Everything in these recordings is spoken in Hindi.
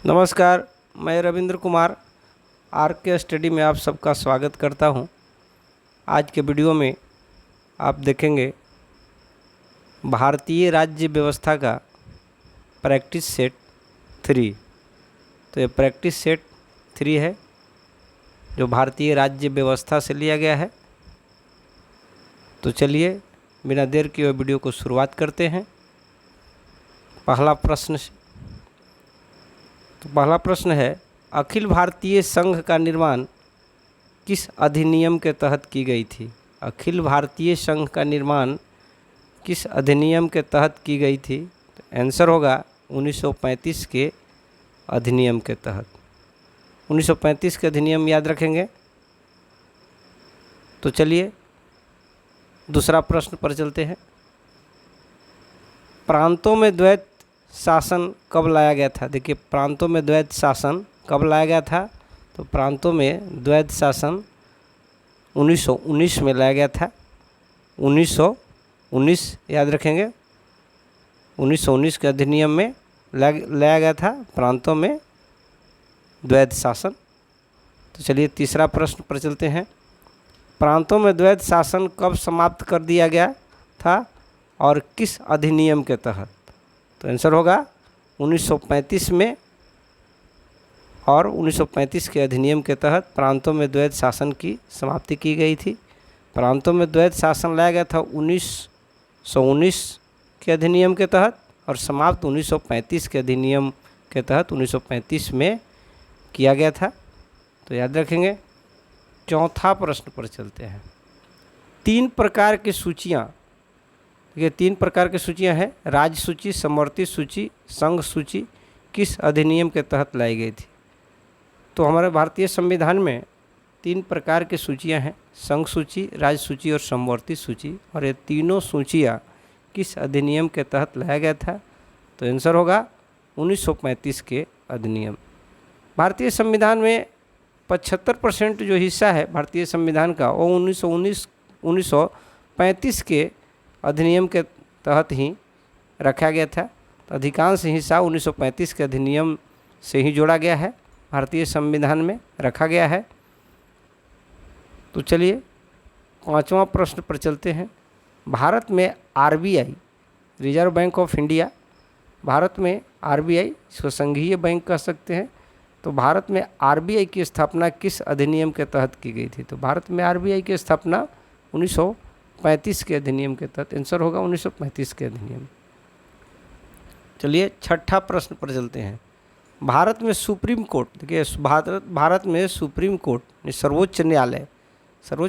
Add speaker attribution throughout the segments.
Speaker 1: नमस्कार, मैं रविंद्र कुमार आर के स्टडी में आप सबका स्वागत करता हूं। आज के वीडियो में आप देखेंगे भारतीय राज्य व्यवस्था का प्रैक्टिस सेट 3। तो ये प्रैक्टिस सेट 3 है जो भारतीय राज्य व्यवस्था से लिया गया है। तो चलिए बिना देर किए वीडियो को शुरुआत करते हैं। पहला प्रश्न से तो पहला प्रश्न है, अखिल भारतीय संघ का निर्माण किस अधिनियम के तहत की गई थी? अखिल भारतीय संघ का निर्माण किस अधिनियम के तहत की गई थी? तो आंसर होगा 1935 के अधिनियम के तहत। 1935 के अधिनियम याद रखेंगे। तो चलिए दूसरा प्रश्न पर चलते हैं। प्रांतों में द्वैत शासन कब लाया गया था? देखिए, प्रांतों में द्वैत शासन कब लाया गया था? तो प्रांतों में द्वैत शासन 1919 में लाया गया था। 1919 याद रखेंगे। 1919 के अधिनियम में लाया गया था प्रांतों में द्वैत शासन। तो चलिए तीसरा प्रश्न पर चलते हैं। प्रांतों में द्वैत शासन कब समाप्त कर दिया गया था और किस अधिनियम के तहत? तो आंसर होगा 1935 में, और 1935 के अधिनियम के तहत प्रांतों में द्वैत शासन की समाप्ति की गई थी। प्रांतों में द्वैत शासन लाया गया था 1919 के अधिनियम के तहत और समाप्त 1935 के अधिनियम के तहत 1935 में किया गया था। तो याद रखेंगे। चौथा प्रश्न पर चलते हैं। 3 प्रकार की सूचियाँ, ये 3 प्रकार की सूचियाँ हैं। राज्य सूची, समवर्ती सूची, संघ सूची किस अधिनियम के तहत लाई गई थी? तो हमारे भारतीय संविधान में 3 प्रकार की सूचियाँ हैं, संघ सूची, राज्य सूची और समवर्ती सूची। और ये तीनों सूचियाँ किस अधिनियम के तहत लाया गया था? तो आंसर होगा 1935 के अधिनियम। भारतीय संविधान में 75% जो हिस्सा है भारतीय संविधान का वो 1935 के अधिनियम के तहत ही रखा गया था। तो अधिकांश हिस्सा 1935 के अधिनियम से ही जोड़ा गया है, भारतीय संविधान में रखा गया है। तो चलिए 5वां प्रश्न पर चलते हैं। भारत में RBI, reserve bank of India, Bharat में आरबीआई, इसको संघीय बैंक कह सकते हैं। तो भारत में आरबीआई की स्थापना किस अधिनियम के तहत की गई थी? तो भारत में आरबीआई की स्थापना 1935 के अधिनियम के तहत। आंसर होगा 1935 के अधिनियम। चलिए 6ठा प्रश्न पर चलते हैं। भारत में सुप्रीम कोर्ट, देखिए भारत में सुप्रीम कोर्ट सर्वोच्च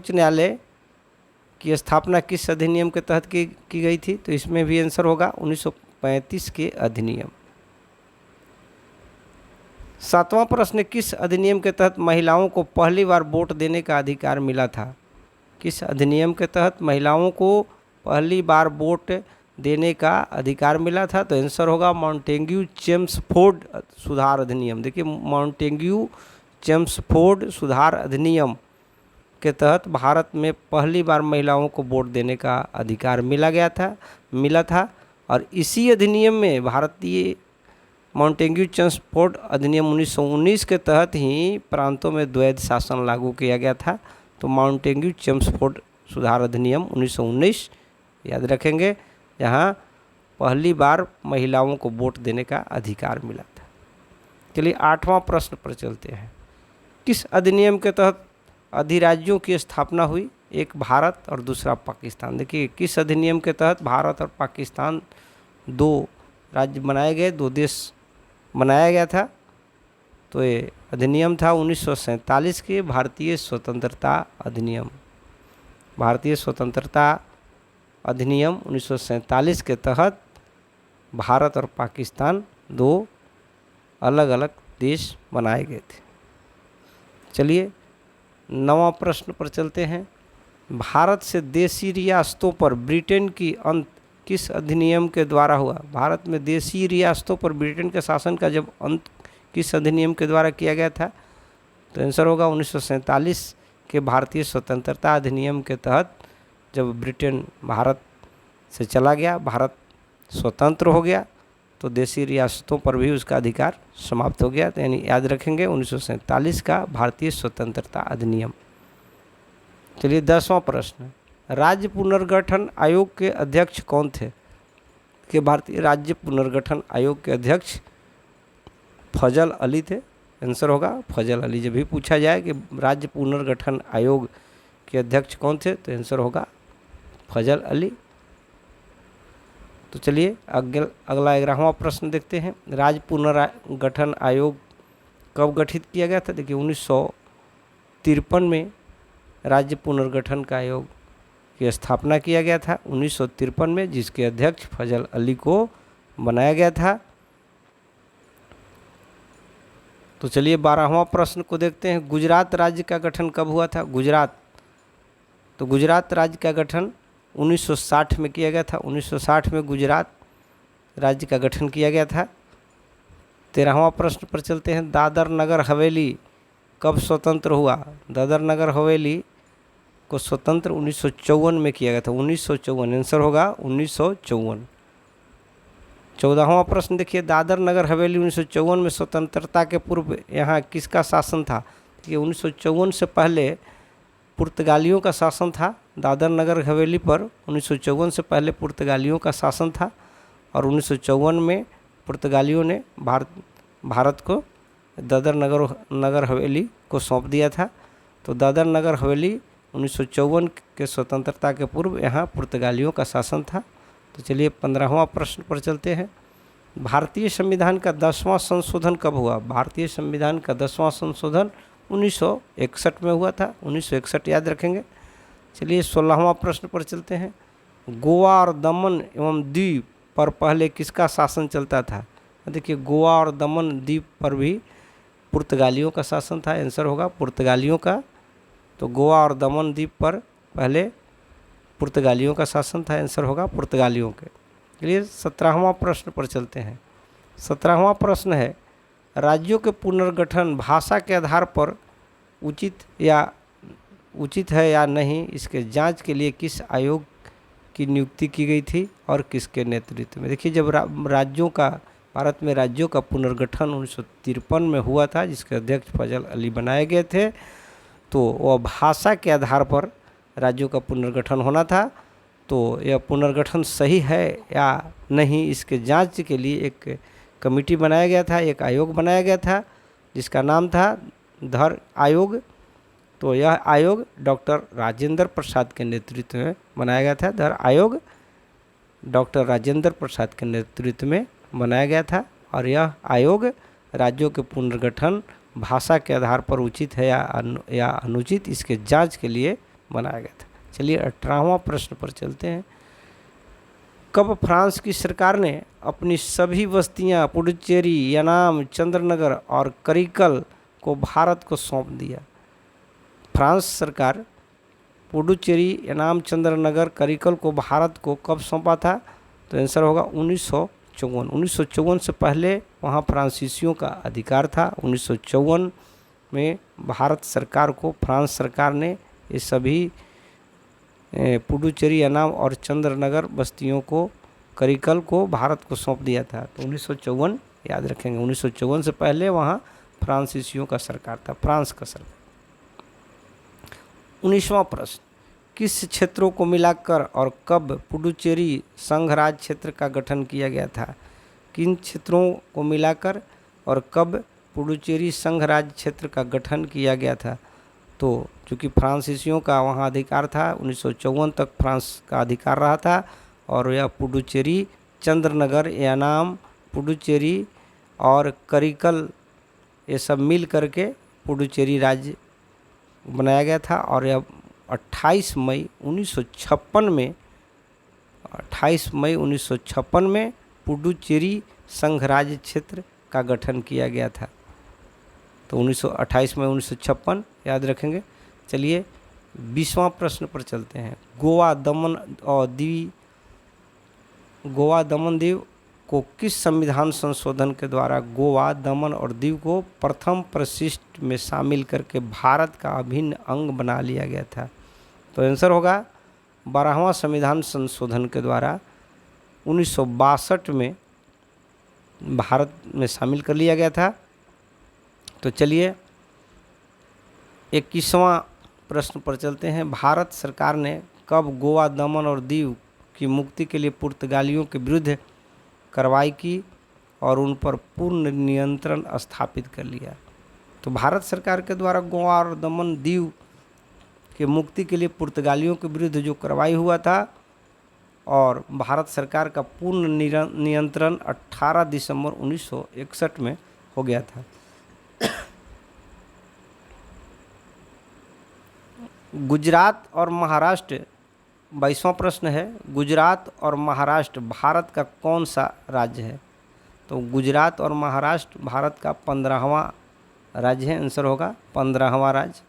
Speaker 1: न्यायालय की स्थापना किस अधिनियम के तहत की गई थी? तो इसमें भी आंसर होगा 1935 के अधिनियम। 7वां प्रश्न, किस अधिनियम के तहत महिलाओं को पहली बार वोट देने का अधिकार मिला था? किस अधिनियम के तहत महिलाओं को पहली बार वोट देने का अधिकार मिला था? तो आंसर होगा मॉन्टेग्यू चेम्सफोर्ड सुधार अधिनियम। देखिए, मॉन्टेग्यू चेम्सफोर्ड सुधार अधिनियम के तहत भारत में पहली बार महिलाओं को वोट देने का अधिकार मिला था। और इसी अधिनियम में भारतीय मॉन्टेग्यू चेम्सफोर्ड अधिनियम 1919 के तहत ही प्रांतों में द्वैत शासन लागू किया गया था। तो मॉन्टेग्यू चेम्सफोर्ड सुधार अधिनियम 1919 याद रखेंगे, जहाँ पहली बार महिलाओं को वोट देने का अधिकार मिला था। चलिए 8वां प्रश्न पर चलते हैं। किस अधिनियम के तहत अधिराज्यों की स्थापना हुई? एक भारत और दूसरा पाकिस्तान। देखिए, किस अधिनियम के तहत भारत और पाकिस्तान 2 राज्य बनाए गए, 2 देश बनाया गया था? तो ये अधिनियम था 1947 के भारतीय स्वतंत्रता अधिनियम। भारतीय स्वतंत्रता अधिनियम 1947 के तहत भारत और पाकिस्तान 2 अलग अलग देश बनाए गए थे। चलिए 9वां प्रश्न पर चलते हैं। भारत से देशी रियासतों पर ब्रिटेन की अंत किस अधिनियम के द्वारा हुआ? भारत में देशी रियासतों पर ब्रिटेन के शासन का जब अंत किस अधिनियम के द्वारा किया गया था? तो आंसर होगा 1947 के भारतीय स्वतंत्रता अधिनियम के तहत जब ब्रिटेन भारत से चला गया, भारत स्वतंत्र हो गया, तो देशी रियासतों पर भी उसका अधिकार समाप्त हो गया। तो यानी याद रखेंगे 1947 का भारतीय स्वतंत्रता अधिनियम। चलिए 10वां प्रश्न, राज्य पुनर्गठन आयोग के अध्यक्ष कौन थे? कि भारतीय राज्य पुनर्गठन आयोग के अध्यक्ष फजल अली थे। आंसर होगा फजल अली। जब भी पूछा जाए कि राज्य पुनर्गठन आयोग के अध्यक्ष कौन थे तो आंसर होगा फजल अली। तो चलिए अगला 11वां प्रश्न देखते हैं, राज्य पुनर्गठन आयोग कब गठित किया गया था? देखिए 1953 में राज्य पुनर्गठन का आयोग की स्थापना किया गया था 1953 में, जिसके अध्यक्ष फजल अली को बनाया गया था। तो चलिए 12वां प्रश्न को देखते हैं, गुजरात राज्य का गठन कब हुआ था? गुजरात, तो गुजरात राज्य का गठन 1960 में किया गया था। 1960 में गुजरात राज्य का गठन किया गया था। 13वां प्रश्न पर चलते हैं, दादर नगर हवेली कब स्वतंत्र हुआ? दादर नगर हवेली को स्वतंत्र 1954 में किया गया था। 1954 आंसर होगा 1954। 14वां प्रश्न देखिए, दादर नगर हवेली 1954 में स्वतंत्रता के पूर्व यहाँ किसका शासन था? ये 1954 से पहले पुर्तगालियों का शासन था। दादर नगर हवेली पर 1954 से पहले पुर्तगालियों का शासन था और 1954 में पुर्तगालियों ने भारत को दादर नगर हवेली को सौंप दिया था। तो दादर नगर हवेली 1954 के स्वतंत्रता के पूर्व यहाँ पुर्तगालियों का शासन था। तो चलिए 15वां प्रश्न पर चलते हैं, भारतीय संविधान का 10वां संशोधन कब हुआ? भारतीय संविधान का 10वां संशोधन 1961 में हुआ था। 1961 याद रखेंगे। चलिए 16वां प्रश्न पर चलते हैं, गोवा और दमन एवं दीव पर पहले किसका शासन चलता था? देखिए गोवा और दमन द्वीप पर भी पुर्तगालियों का शासन था। आंसर होगा पुर्तगालियों का। तो गोवा और दमन द्वीप पर पहले पुर्तगालियों का शासन था। आंसर होगा पुर्तगालियों के। चलिए 17वां प्रश्न पर चलते हैं। 17वां प्रश्न है, राज्यों के पुनर्गठन भाषा के आधार पर उचित है या नहीं, इसके जांच के लिए किस आयोग की नियुक्ति की गई थी और किसके नेतृत्व में? देखिए जब भारत में राज्यों का पुनर्गठन 1953 में हुआ था, जिसके अध्यक्ष फजल अली बनाए गए थे, तो वह भाषा के आधार पर राज्यों का पुनर्गठन होना था। तो यह पुनर्गठन सही है या नहीं, इसके जांच के लिए एक कमेटी बनाया गया था, एक आयोग बनाया गया था, जिसका नाम था धर आयोग। तो यह आयोग डॉक्टर राजेंद्र प्रसाद के नेतृत्व में बनाया गया था। धर आयोग डॉक्टर राजेंद्र प्रसाद के नेतृत्व में बनाया गया था और यह आयोग राज्यों के पुनर्गठन भाषा के आधार पर उचित है या अनुचित, इसके जांच के लिए बनाया गया था। चलिए 18वां प्रश्न पर चलते हैं, कब फ्रांस की सरकार ने अपनी सभी बस्तियां पुडुचेरी, यनाम, चंद्रनगर और करिकल को भारत को सौंप दिया? फ्रांस सरकार पुडुचेरी, यनाम, चंद्रनगर, करिकल को भारत को कब सौंपा था? तो आंसर होगा 1954। 1954 से पहले वहाँ फ्रांसीसियों का अधिकार था। 1954 में भारत सरकार को फ्रांस सरकार ने ये सभी पुडुचेरी, यनाम और चंद्रनगर बस्तियों को, करिकल को भारत को सौंप दिया था। तो 1954 याद रखेंगे। 1954 से पहले वहाँ फ्रांसीसियों का सरकार था, फ्रांस का सरकार। 19वां प्रश्न, किस क्षेत्रों को मिलाकर और कब पुडुचेरी संघ राज्य क्षेत्र का गठन किया गया था? किन क्षेत्रों को मिलाकर और कब पुडुचेरी संघ राज्य क्षेत्र का गठन किया गया था? तो चूँकि फ्रांसीसियों का वहाँ अधिकार था, 1954 तक फ्रांस का अधिकार रहा था और यह पुडुचेरी, चंद्रनगर, यानाम, पुडुचेरी और करिकल ये सब मिल करके पुडुचेरी राज्य बनाया गया था। और यह 28 मई 1956 में पुडुचेरी संघ राज्य क्षेत्र का गठन किया गया था। तो 28 मई 1956 याद रखेंगे। चलिए 20वां प्रश्न पर चलते हैं, गोवा, दमन दीव को किस संविधान संशोधन के द्वारा गोवा, दमन और दीव को प्रथम परिशिष्ट में शामिल करके भारत का अभिन्न अंग बना लिया गया था? तो आंसर होगा 12वां संविधान संशोधन के द्वारा 1962 में भारत में शामिल कर लिया गया था। तो चलिए 21वां प्रश्न पर चलते हैं। भारत सरकार ने कब गोवा, दमन और दीव की मुक्ति के लिए पुर्तगालियों के विरुद्ध कार्रवाई की और उन पर पूर्ण नियंत्रण स्थापित कर लिया? तो भारत सरकार के द्वारा गोवा और दमन दीव के मुक्ति के लिए पुर्तगालियों के विरुद्ध जो कार्रवाई हुआ था और भारत सरकार का पूर्ण नियंत्रण 18 दिसंबर 1961 में हो गया था। गुजरात और महाराष्ट्र, 22वां प्रश्न है, गुजरात और महाराष्ट्र भारत का कौन सा राज्य है? तो गुजरात और महाराष्ट्र भारत का 15वां राज्य है। आंसर होगा 15वां राज्य।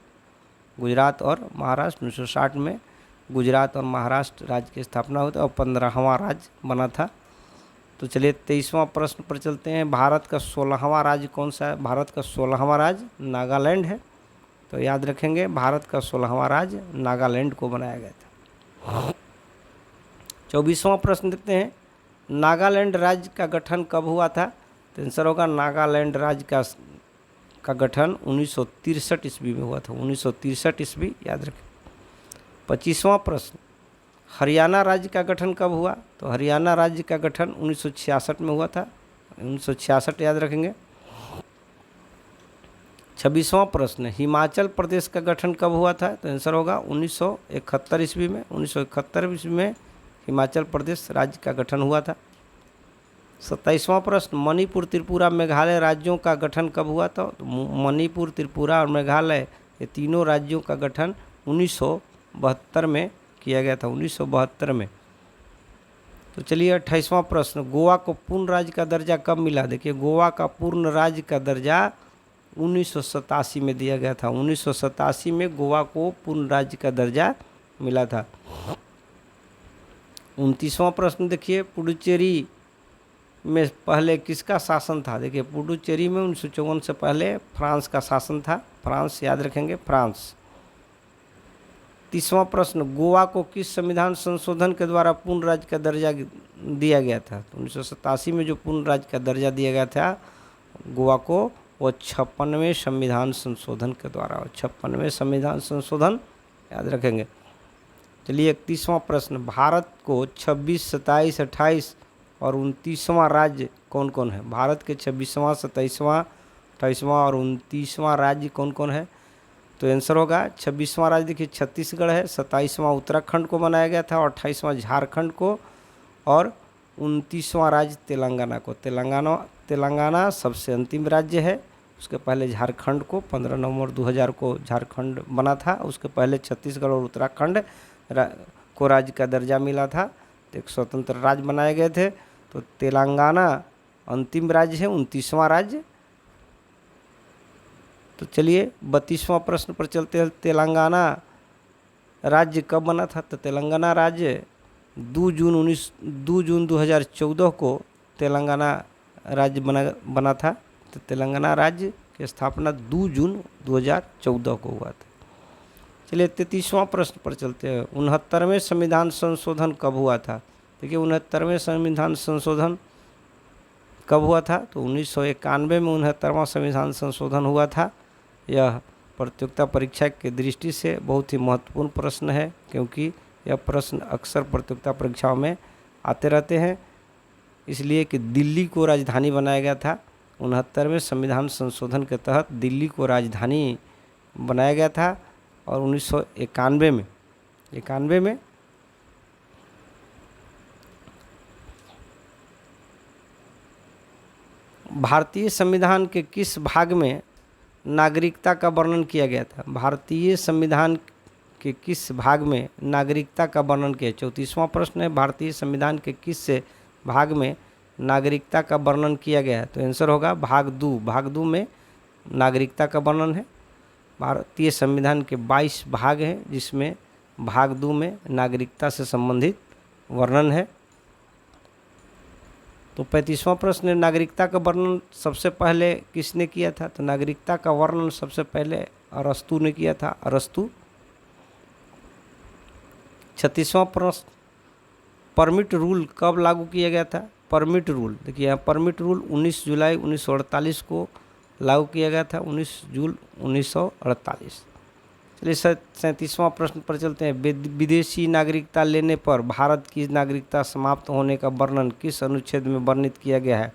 Speaker 1: गुजरात और महाराष्ट्र 1960 में गुजरात और महाराष्ट्र राज्य की स्थापना हुई थी और 15वां राज्य बना था। तो चलिए 23वां प्रश्न पर चलते हैं। भारत का 16वां राज्य कौन सा है? भारत का 16वां राज्य नागालैंड है। तो याद रखेंगे, भारत का 16वां राज्य नागालैंड को बनाया गया था। 24वां प्रश्न देखते हैं, नागालैंड राज्य का गठन कब हुआ था? तो आंसर होगा नागालैंड राज्य का गठन 1963 ईस्वी में हुआ था। 1963 ईस्वी याद रखें। 25वां प्रश्न, हरियाणा राज्य का गठन कब हुआ? तो हरियाणा राज्य का गठन 1966 में हुआ था। 1966 याद रखेंगे। 26वां प्रश्न, हिमाचल प्रदेश का गठन कब हुआ था? तो आंसर होगा 1971 ईस्वी में। 1971 ईस्वी में हिमाचल प्रदेश राज्य का गठन हुआ था। 27वां प्रश्न, मणिपुर, त्रिपुरा, मेघालय राज्यों का गठन कब हुआ था? तो मणिपुर, त्रिपुरा और मेघालय ये तीनों राज्यों का गठन 1972 में किया गया था। 1972 में। तो चलिए 28वां प्रश्न, गोवा को पूर्ण राज्य का दर्जा कब मिला? देखिए, गोवा का पूर्ण राज्य का दर्जा 1987 में दिया गया था। 1987 में गोवा को पूर्ण राज्य का दर्जा मिला था। 29वां प्रश्न देखिए, पुडुचेरी में पहले किसका शासन था? देखिए, पुडुचेरी में 1954 से पहले फ्रांस का शासन था। फ्रांस याद रखेंगे, फ्रांस। 30वां प्रश्न, गोवा को किस संविधान संशोधन के द्वारा पूर्ण राज्य का दर्जा दिया गया था? तो 1987 में जो पूर्ण राज्य का दर्जा दिया गया था गोवा को, वो 56वें संविधान संशोधन के द्वारा। 56वें संविधान संशोधन याद रखेंगे। चलिए 31वां प्रश्न, भारत को 26, 27, 28 और 29वां राज्य कौन कौन है? भारत के 26वां, 27वां, 28वां और 29वां राज्य कौन कौन है? तो आंसर होगा 26वां राज्य देखिए छत्तीसगढ़ है, 27वां उत्तराखंड को बनाया गया था और 28वां झारखंड को और 29वां राज्य तेलंगाना को। तेलंगाना सबसे अंतिम राज्य है। उसके पहले झारखंड को 15 नवंबर 2000 को झारखंड बना था। उसके पहले छत्तीसगढ़ और उत्तराखंड को राज्य का दर्जा मिला था। तो एक स्वतंत्र राज्य बनाए गए थे। तो तेलंगाना अंतिम राज्य है, 29वां राज्य। तो चलिए 32वां प्रश्न पर चलते हैं। तेलंगाना राज्य कब बना था? तो तेलंगाना राज्य 2 जून 2014 को तेलंगाना राज्य बना था। तो तेलंगाना राज्य की स्थापना 2 जून 2014 को हुआ था। चलिए 33वां प्रश्न पर चलते हैं। 69वें संविधान संशोधन कब हुआ था? देखिए 69वें संविधान संशोधन कब हुआ था? तो 1991 में 69वां संविधान संशोधन हुआ था। यह प्रतियोगिता परीक्षा की दृष्टि से बहुत ही महत्वपूर्ण प्रश्न है, क्योंकि यह प्रश्न अक्सर प्रतियोगिता परीक्षाओं में आते रहते हैं। इसलिए कि दिल्ली को राजधानी बनाया गया था। 69वें संविधान संशोधन के तहत दिल्ली को राजधानी बनाया गया था और 1991 में भारतीय संविधान के किस भाग में नागरिकता का वर्णन किया गया था? भारतीय संविधान के किस भाग में नागरिकता का वर्णन किया? 34वां प्रश्न है, भारतीय संविधान के किस भाग में नागरिकता का वर्णन किया गया है? तो आंसर होगा भाग 2। भाग 2 में नागरिकता का वर्णन है। भारतीय संविधान के 22 भाग हैं, जिसमें भाग 2 में नागरिकता से संबंधित वर्णन है। तो 35वां प्रश्न है, नागरिकता का वर्णन सबसे पहले किसने किया था? तो नागरिकता का वर्णन सबसे पहले अरस्तू ने किया था। अरस्तू। 36वां प्रश्न, परमिट रूल कब लागू किया गया था? परमिट रूल, देखिए यहाँ परमिट रूल 19 जुलाई 1948 को लागू किया गया था, 19 जून 1948। चलिए 37वां प्रश्न पर चलते हैं। विदेशी नागरिकता लेने पर भारत की नागरिकता समाप्त होने का वर्णन किस अनुच्छेद में वर्णित किया गया है?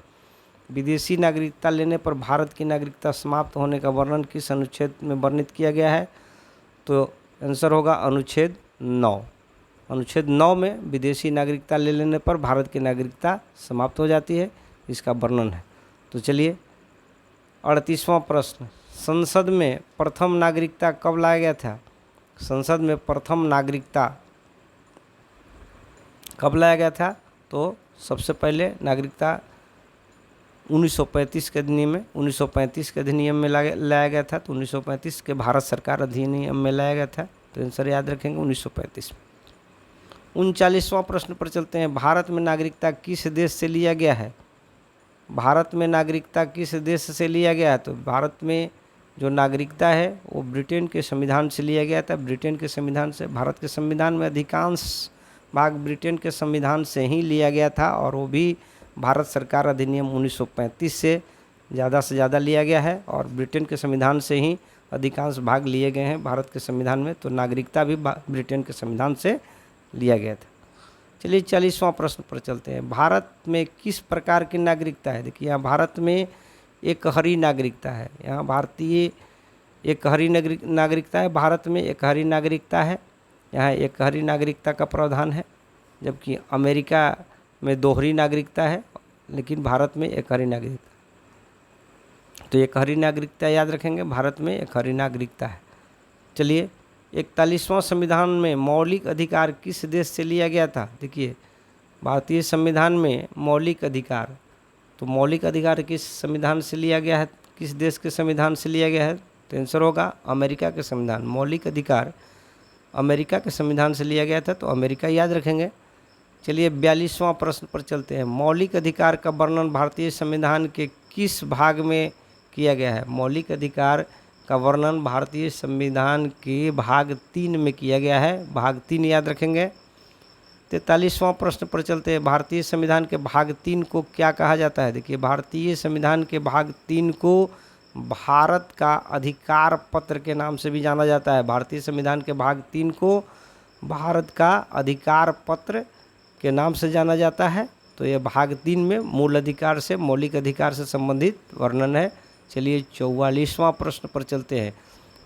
Speaker 1: विदेशी नागरिकता लेने पर भारत की नागरिकता समाप्त होने का वर्णन किस अनुच्छेद में वर्णित किया गया है? तो आंसर होगा अनुच्छेद 9। अनुच्छेद 9 में विदेशी नागरिकता ले लेने पर भारत की नागरिकता समाप्त हो जाती है, इसका वर्णन है। तो चलिए 38वां प्रश्न, संसद में प्रथम नागरिकता कब लाया गया था? संसद में प्रथम नागरिकता कब लाया गया था? तो सबसे पहले नागरिकता 1935 के अधिनियम में 1935 के अधिनियम में लाया गया था। तो 1935 के भारत सरकार अधिनियम में लाया गया था। तो आंसर याद रखेंगे 1935 में। 39वां प्रश्न पर चलते हैं। भारत में नागरिकता किस देश से लिया गया है? भारत में नागरिकता किस देश से लिया गया है? तो भारत में जो नागरिकता है वो ब्रिटेन के संविधान से लिया गया था। ब्रिटेन के संविधान से, भारत के संविधान में अधिकांश भाग ब्रिटेन के संविधान से ही लिया गया था, और वो भी भारत सरकार अधिनियम 1935 से ज़्यादा लिया गया है, और ब्रिटेन के संविधान से ही अधिकांश भाग लिए गए हैं भारत के संविधान में। तो नागरिकता भी ब्रिटेन के संविधान से लिया गया था। चलिए 40वां प्रश्न पर चलते हैं। भारत में किस प्रकार की नागरिकता है? देखिए यहाँ भारत में एक हरी नागरिकता है। यहाँ भारतीय एक हरी नागरिकता है, भारत में एक हरी नागरिकता है। यहाँ एक हरी नागरिकता का प्रावधान है, जबकि अमेरिका में दोहरी नागरिकता है, लेकिन भारत में एक हरी नागरिकता। तो एक हरी नागरिकता याद रखेंगे, भारत में एक हरी नागरिकता है। चलिए 41वां संविधान में मौलिक अधिकार किस देश से लिया गया था? देखिए भारतीय संविधान में मौलिक अधिकार, तो मौलिक अधिकार किस संविधान से लिया गया है? किस देश के संविधान से लिया गया है? तो आंसर होगा अमेरिका के संविधान। मौलिक अधिकार अमेरिका के संविधान से लिया गया था, तो अमेरिका याद रखेंगे। चलिए 42वां प्रश्न पर चलते हैं। मौलिक अधिकार का वर्णन भारतीय संविधान के किस भाग में किया गया है? मौलिक अधिकार का वर्णन भारतीय संविधान के भाग 3 में किया गया है। भाग 3 याद रखेंगे। 43वां प्रश्न पर चलते हैं। भारतीय संविधान के भाग 3 को क्या कहा जाता है? देखिए भारतीय संविधान के भाग 3 को भारत का अधिकार पत्र के नाम से भी जाना जाता है। भारतीय संविधान के भाग 3 को भारत का अधिकार पत्र के नाम से जाना जाता है। तो ये भाग 3 में मूल अधिकार से, मौलिक अधिकार से संबंधित वर्णन है। चलिए 44वां प्रश्न पर चलते हैं।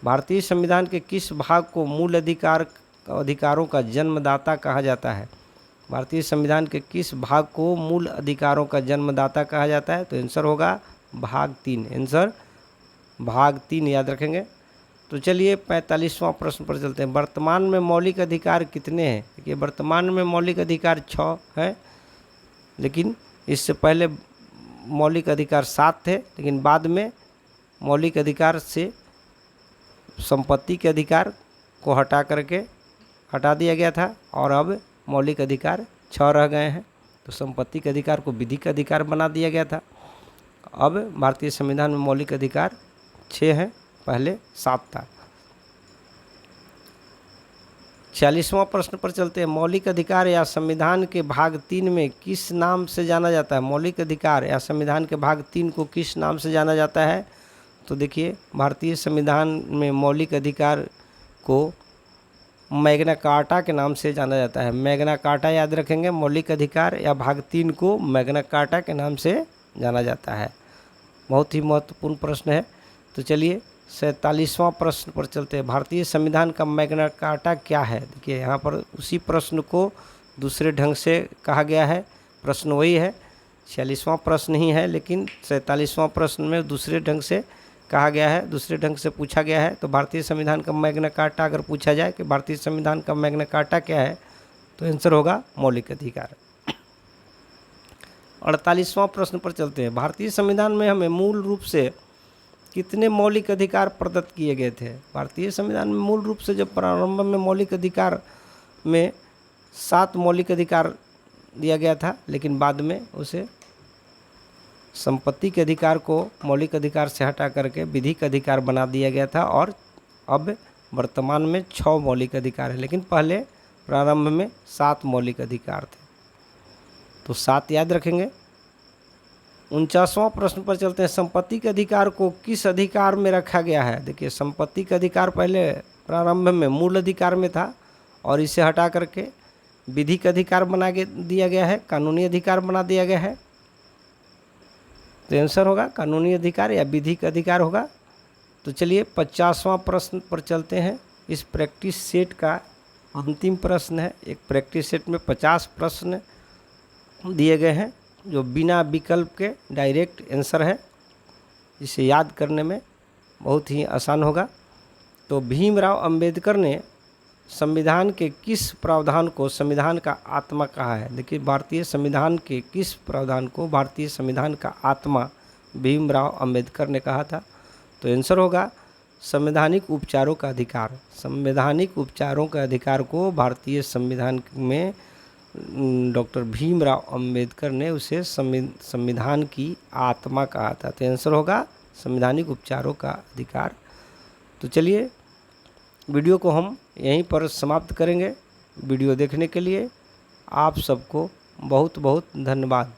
Speaker 1: भारतीय संविधान के किस भाग को मूल अधिकारों का जन्मदाता कहा जाता है? भारतीय संविधान के किस भाग को मूल अधिकारों का जन्मदाता कहा जाता है? तो आंसर होगा भाग 3। आंसर भाग 3 याद रखेंगे। तो चलिए 45वां प्रश्न पर चलते हैं। वर्तमान में मौलिक अधिकार कितने हैं? देखिए वर्तमान में मौलिक अधिकार 6 हैं, लेकिन इससे पहले मौलिक अधिकार 7 थे, लेकिन बाद में मौलिक अधिकार से संपत्ति के अधिकार को हटा दिया गया था, और अब मौलिक अधिकार 6 रह गए हैं। तो संपत्ति के अधिकार को विधिक अधिकार बना दिया गया था। अब भारतीय संविधान में मौलिक अधिकार 6 हैं, पहले 7 था। 46वां प्रश्न पर चलते हैं। मौलिक अधिकार या संविधान के भाग 3 में किस नाम से जाना जाता है? मौलिक अधिकार या संविधान के भाग 3 को किस नाम से जाना जाता है? तो देखिए भारतीय संविधान में मौलिक अधिकार को मैग्ना कार्टा के नाम से जाना जाता है। मैग्ना कार्टा याद रखेंगे। मौलिक अधिकार या भाग 3 को मैग्ना कार्टा के नाम से जाना जाता है। बहुत ही महत्वपूर्ण प्रश्न है। तो चलिए 47वां प्रश्न पर चलते हैं। भारतीय संविधान का मैग्ना कार्टा क्या है? देखिए यहाँ पर उसी प्रश्न को दूसरे ढंग से कहा गया है। प्रश्न वही है, 46वां प्रश्न ही है, लेकिन 47वां प्रश्न में दूसरे ढंग से कहा गया है, दूसरे ढंग से पूछा गया है। तो भारतीय संविधान का मैग्ना कार्टा अगर पूछा जाए कि भारतीय संविधान का मैग्ना कार्टा क्या है, तो आंसर होगा मौलिक अधिकार। 48वां प्रश्न पर चलते हैं। भारतीय संविधान में हमें मूल रूप से कितने मौलिक अधिकार प्रदत्त किए गए थे? भारतीय संविधान में मूल रूप से जब प्रारंभ में मौलिक अधिकार में 7 मौलिक अधिकार दिया गया था, लेकिन बाद में उसे संपत्ति के अधिकार को मौलिक अधिकार से हटा करके विधिक अधिकार बना दिया गया था, और अब वर्तमान में 6 मौलिक अधिकार है, लेकिन पहले प्रारंभ में 7 मौलिक अधिकार थे। तो 7 याद रखेंगे। 49वां प्रश्न पर चलते हैं। संपत्ति के अधिकार को किस अधिकार में रखा गया है? देखिए, संपत्ति का अधिकार पहले प्रारंभ में मूल अधिकार में था और इसे हटा करके विधिक अधिकार बना के दिया गया है, कानूनी अधिकार बना दिया गया है। तो आंसर होगा कानूनी अधिकार या विधिक अधिकार होगा। तो चलिए 50वां प्रश्न पर चलते हैं। इस प्रैक्टिस सेट का अंतिम प्रश्न है। एक प्रैक्टिस सेट में 50 प्रश्न दिए गए हैं जो बिना विकल्प के डायरेक्ट आंसर है, जिसे याद करने में बहुत ही आसान होगा। तो भीमराव अंबेडकर ने संविधान के किस प्रावधान को संविधान का आत्मा कहा है? देखिए, भारतीय संविधान के किस प्रावधान को भारतीय संविधान का आत्मा भीमराव अंबेडकर ने कहा था? तो आंसर होगा संवैधानिक उपचारों का अधिकार। संवैधानिक उपचारों के अधिकार को भारतीय संविधान में डॉक्टर भीमराव अंबेडकर ने उसे संविधान की आत्मा कहा था। तो आंसर होगा संवैधानिक उपचारों का अधिकार। तो चलिए वीडियो को हम यहीं पर समाप्त करेंगे। वीडियो देखने के लिए आप सबको बहुत बहुत धन्यवाद।